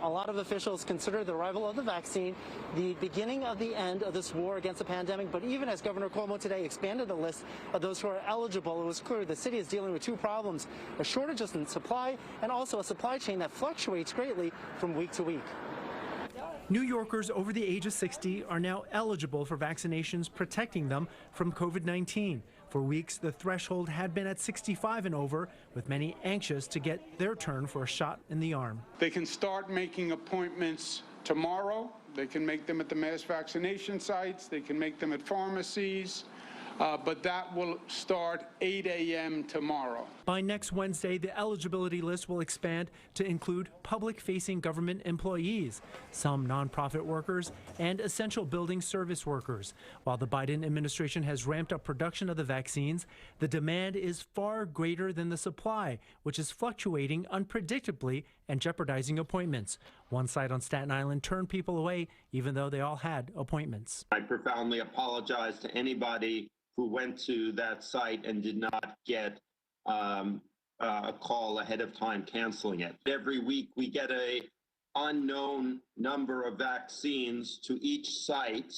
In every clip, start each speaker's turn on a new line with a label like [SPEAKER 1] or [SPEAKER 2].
[SPEAKER 1] A lot of officials consider the arrival of the vaccine the beginning of the end of this war against the pandemic. But even as Governor Cuomo today expanded the list of those who are eligible, it was clear the city is dealing with two problems: a shortage in supply and also a supply chain that fluctuates greatly from week to week.
[SPEAKER 2] New Yorkers over the age of 60 are now eligible for vaccinations protecting them from COVID-19. For weeks, the threshold had been at 65 and over, with many anxious to get their turn for a shot in the arm.
[SPEAKER 3] They can start making appointments tomorrow. They can make them at the mass vaccination sites. They can make them at pharmacies. But that will start 8 a.m. tomorrow.
[SPEAKER 2] By next Wednesday, the eligibility list will expand to include public-facing government employees, some nonprofit workers, and essential building service workers. While the Biden administration has ramped up production of the vaccines, the demand is far greater than the supply, which is fluctuating unpredictably and jeopardizing appointments. One site on Staten Island turned people away, even though they all had appointments.
[SPEAKER 4] I profoundly apologize to anybody who went to that site and did not get a call ahead of time canceling it. Every week we get an unknown number of vaccines to each site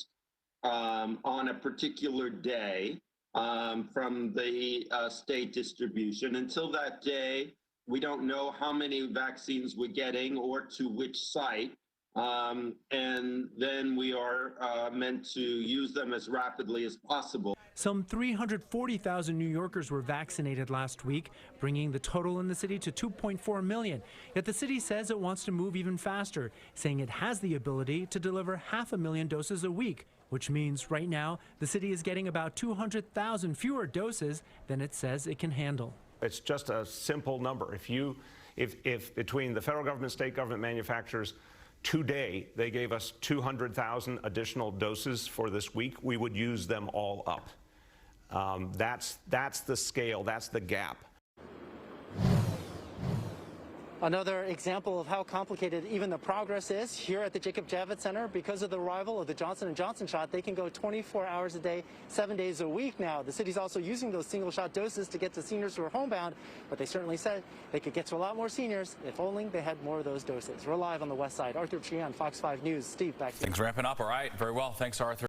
[SPEAKER 4] on a particular day from the state distribution. Until that day, we don't know how many vaccines we're getting or to which site. And then we are meant to use them as rapidly as possible.
[SPEAKER 2] Some 340,000 New Yorkers were vaccinated last week, bringing the total in the city to 2.4 million. Yet the city says it wants to move even faster, saying it has the ability to deliver 500,000 doses a week, which means right now the city is getting about 200,000 fewer doses than it says it can handle.
[SPEAKER 5] It's just a simple number. If between the federal government, state government, manufacturers, today they gave us 200,000 additional doses for this week, we would use them all up. That's the scale, that's the gap.
[SPEAKER 1] Another example of how complicated even the progress is here at the Jacob Javits Center. Because of the arrival of the Johnson & Johnson shot, they can go 24 hours a day, 7 days a week now. The city's also using those single-shot doses to get to seniors who are homebound, but they certainly said they could get to a lot more seniors if only they had more of those doses. We're live on the west side. Arthur Chian, Fox 5 News. Steve, back to you.
[SPEAKER 6] Things ramping up. All right. Very well. Thanks, Arthur.